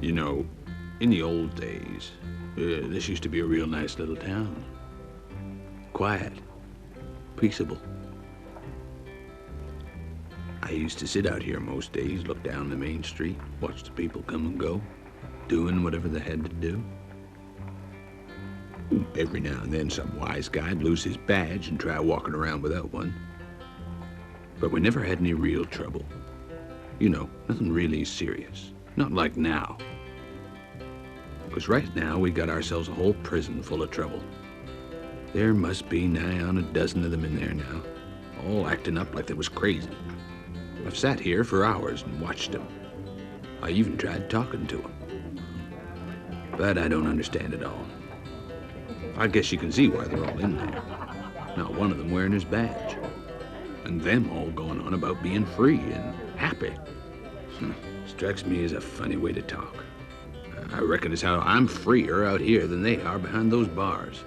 You know, in the old days, this used to be a real nice little town. Quiet, peaceable. I used to sit out here most days, look down the main street, watch the people come and go, doing whatever they had to do. Every now and then some wise guy'd lose his badge and try walking around without one. But we never had any real trouble. You know, nothing really serious. Not like now. Because right now we got ourselves a whole prison full of trouble. There must be nigh on a dozen of them in there now, all acting up like they was crazy. I've sat here for hours and watched them. I even tried talking to them. But I don't understand it all. I guess you can see why they're all in there. Not one of them wearing his badge. And them all going on about being free and happy. Strikes me as a funny way to talk. I reckon as how I'm freer out here than they are behind those bars.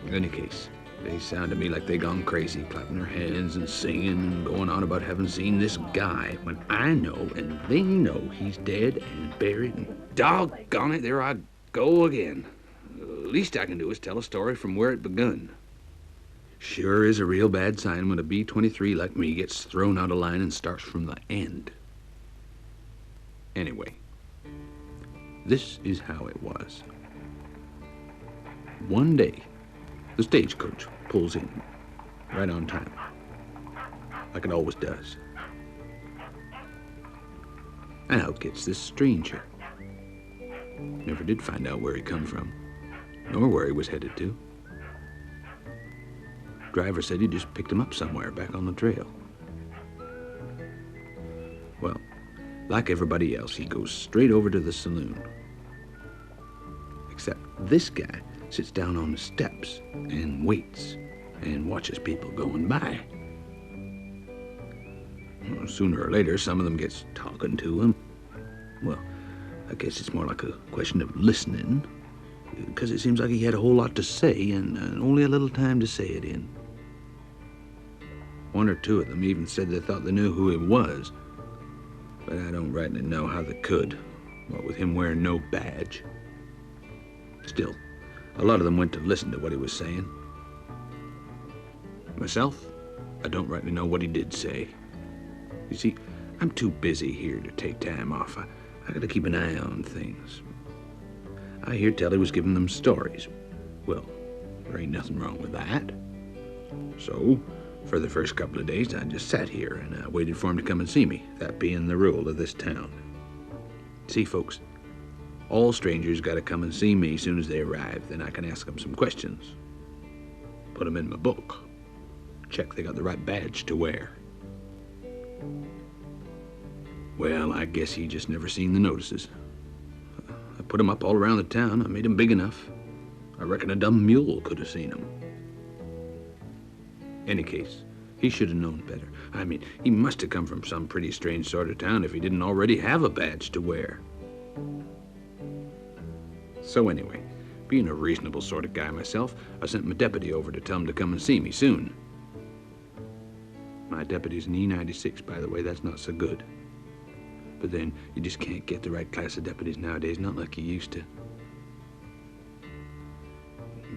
In any case, they sound to me like they gone crazy, clapping their hands and singing and going on about having seen this guy when I know and they know he's dead and buried and doggone it, there I go again. The least I can do is tell a story from where it begun. Sure is a real bad sign when a B-23 like me gets thrown out of line and starts from the end. Anyway, this is how it was. One day, the stagecoach pulls in, right on time, like it always does. And out gets this stranger. Never did find out where he come from, nor where he was headed to. Driver said he just picked him up somewhere back on the trail. Well, like everybody else, he goes straight over to the saloon. Except this guy sits down on the steps and waits and watches people going by. Well, sooner or later, some of them gets talking to him. Well, I guess it's more like a question of listening, because it seems like he had a whole lot to say and only a little time to say it in. One or two of them even said they thought they knew who he was, but I don't rightly know how they could, what with him wearing no badge. Still, a lot of them went to listen to what he was saying. Myself, I don't rightly know what he did say. You see, I'm too busy here to take time off. I gotta keep an eye on things. I hear tell he was giving them stories. Well, there ain't nothing wrong with that. So, for the first couple of days, I just sat here and I waited for him to come and see me, that being the rule of this town. See, folks, all strangers gotta come and see me as soon as they arrive, then I can ask them some questions. Put them in my book. Check they got the right badge to wear. Well, I guess he just never seen the notices. I put them up all around the town. I made them big enough. I reckon a dumb mule could have seen them. Any case, he should have known better. I mean, he must have come from some pretty strange sort of town if he didn't already have a badge to wear. So anyway, being a reasonable sort of guy myself, I sent my deputy over to tell him to come and see me soon. My deputy's an E96, by the way. That's not so good. But then, you just can't get the right class of deputies nowadays, not like you used to.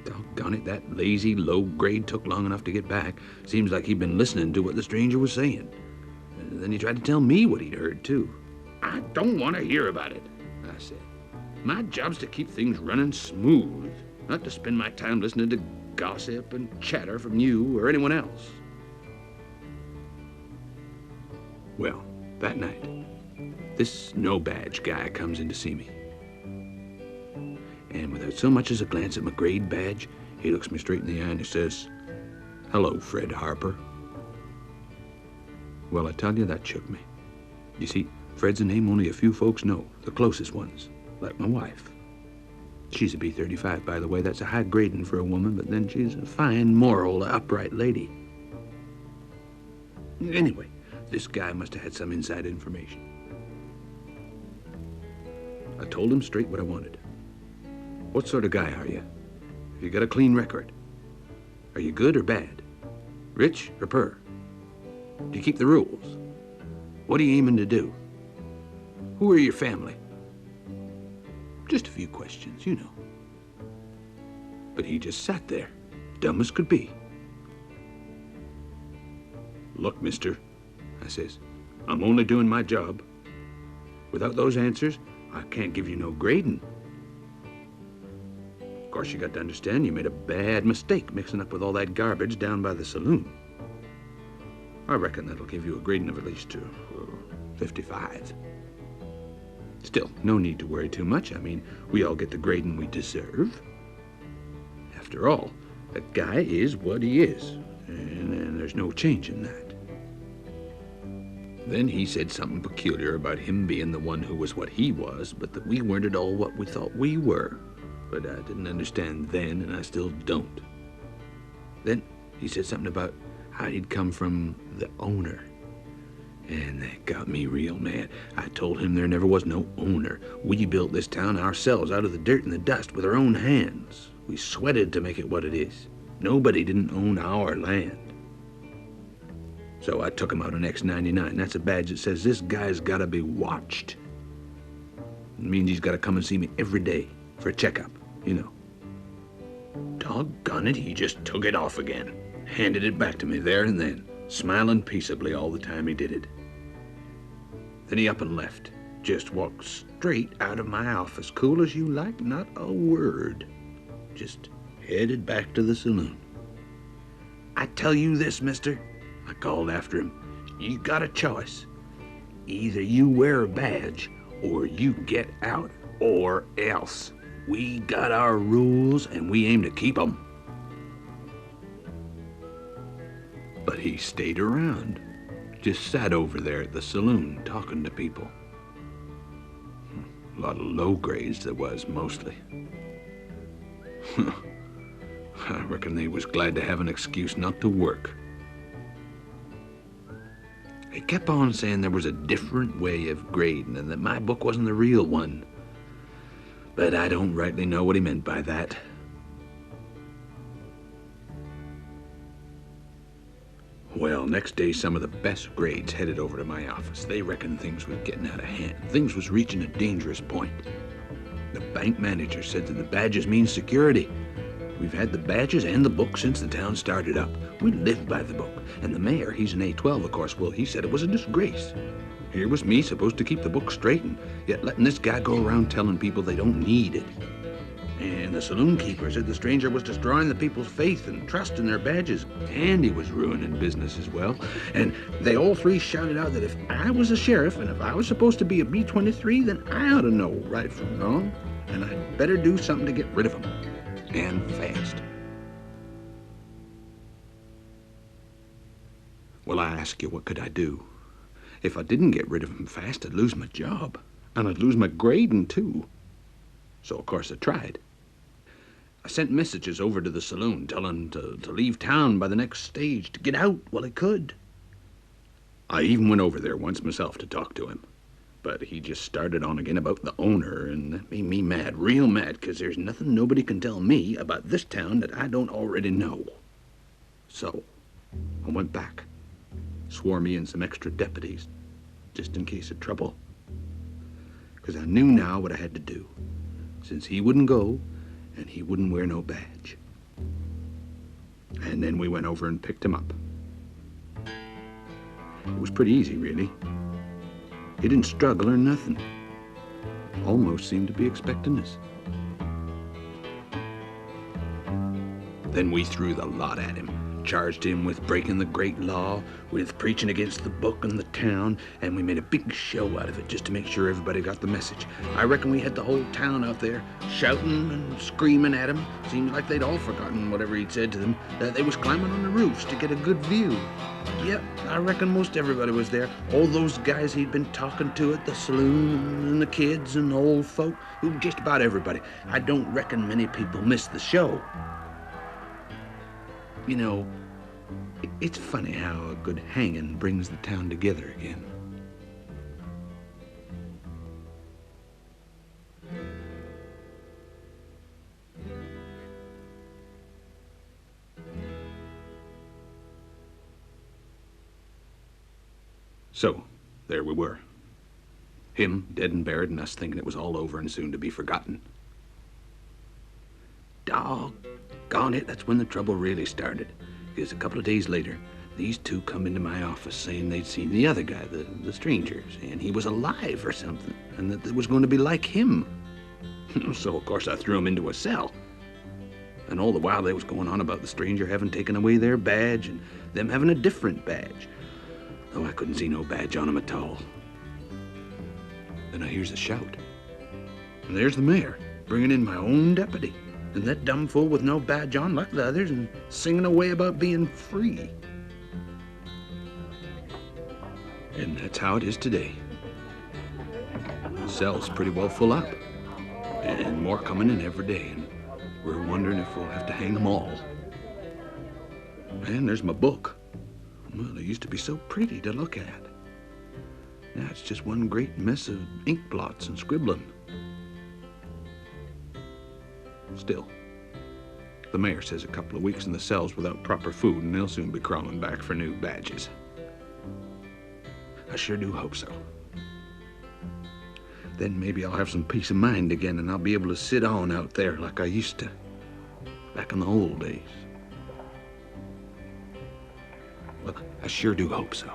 Doggone it, that lazy, low grade took long enough to get back. Seems like he'd been listening to what the stranger was saying. And then he tried to tell me what he'd heard, too. I don't want to hear about it, I said. My job's to keep things running smooth, not to spend my time listening to gossip and chatter from you or anyone else. Well, that night, this no-badge guy comes in to see me. And without so much as a glance at my grade badge, he looks me straight in the eye and he says, "Hello, Fred Harper." Well, I tell you, that shook me. You see, Fred's a name only a few folks know, the closest ones, like my wife. She's a B-35, by the way. That's a high grading for a woman, but then she's a fine, moral, upright lady. Anyway, this guy must have had some inside information. I told him straight what I wanted. What sort of guy are you? Have you got a clean record? Are you good or bad? Rich or poor? Do you keep the rules? What are you aiming to do? Who are your family? Just a few questions, you know. But he just sat there, dumb as could be. Look, mister, I says, I'm only doing my job. Without those answers, I can't give you no grading. Of course, you got to understand you made a bad mistake mixing up with all that garbage down by the saloon. I reckon that'll give you a grading of at least 55. Still, no need to worry too much. I mean, we all get the grading we deserve. After all, a guy is what he is, and there's no changing that. Then he said something peculiar about him being the one who was what he was, but that we weren't at all what we thought we were. But I didn't understand then, and I still don't. Then he said something about how he'd come from the owner. And that got me real mad. I told him there never was no owner. We built this town ourselves out of the dirt and the dust with our own hands. We sweated to make it what it is. Nobody didn't own our land. So I took him out on X99. That's a badge that says this guy's gotta be watched. It means he's gotta come and see me every day for a checkup, you know. Doggone it, he just took it off again. Handed it back to me there and then, smiling peaceably all the time he did it. Then he up and left. Just walked straight out of my office, cool as you like, not a word. Just headed back to the saloon. I tell you this, mister, I called after him. You got a choice. Either you wear a badge or you get out, or else. We got our rules and we aim to keep them. But he stayed around. Just sat over there at the saloon talking to people. A lot of low grades there was, mostly. I reckon they was glad to have an excuse not to work. He kept on saying there was a different way of grading and that my book wasn't the real one. But I don't rightly know what he meant by that. Well, next day, some of the best grades headed over to my office. They reckoned things was getting out of hand. Things was reaching a dangerous point. The bank manager said that the badges mean security. We've had the badges and the book since the town started up. We live by the book. And the mayor, he's an A12, of course. Well, he said it was a disgrace. Here was me supposed to keep the book straight, and yet letting this guy go around telling people they don't need it. And the saloon keeper said the stranger was destroying the people's faith and trust in their badges, and he was ruining business as well. And they all three shouted out that if I was a sheriff and if I was supposed to be a B-23, then I ought to know right from wrong, and I'd better do something to get rid of them, and fast. Well, I ask you, what could I do? If I didn't get rid of him fast, I'd lose my job, and I'd lose my grading too. So, of course, I tried. I sent messages over to the saloon telling him to leave town by the next stage, to get out while he could. I even went over there once myself to talk to him. But he just started on again about the owner, and that made me mad, real mad, 'cause there's nothing nobody can tell me about this town that I don't already know. So, I went back, swore me in some extra deputies, just in case of trouble. 'Cause I knew now what I had to do, since he wouldn't go, and he wouldn't wear no badge. And then we went over and picked him up. It was pretty easy, really. He didn't struggle or nothing. Almost seemed to be expecting us. Then we threw the lot at him. Charged him with breaking the great law, with preaching against the book and the town, and we made a big show out of it just to make sure everybody got the message. I reckon we had the whole town out there shouting and screaming at him. Seemed like they'd all forgotten whatever he'd said to them, that they was climbing on the roofs to get a good view. Yep, I reckon most everybody was there. All those guys he'd been talking to at the saloon, and the kids and the old folk, just about everybody. I don't reckon many people missed the show. You know, it's funny how a good hanging brings the town together again. So, there we were. Him dead and buried, and us thinking it was all over and soon to be forgotten. Doggone it, that's when the trouble really started. Because a couple of days later, these two come into my office saying they'd seen the other guy, the stranger, and he was alive or something, and that it was going to be like him. So, of course, I threw him into a cell. And all the while they was going on about the stranger having taken away their badge and them having a different badge. Though I couldn't see no badge on him at all. Then I hears a shout. And there's the mayor, bringing in my own deputy. And that dumb fool with no badge on like the others and singing away about being free. And that's how it is today. The cell's pretty well full up. And more coming in every day. And we're wondering if we'll have to hang them all. And there's my book. Well, it used to be so pretty to look at. Now it's just one great mess of ink blots and scribbling. Still, the mayor says a couple of weeks in the cells without proper food and they'll soon be crawling back for new badges. I sure do hope so. Then maybe I'll have some peace of mind again and I'll be able to sit on out there like I used to, back in the old days. Well, I sure do hope so.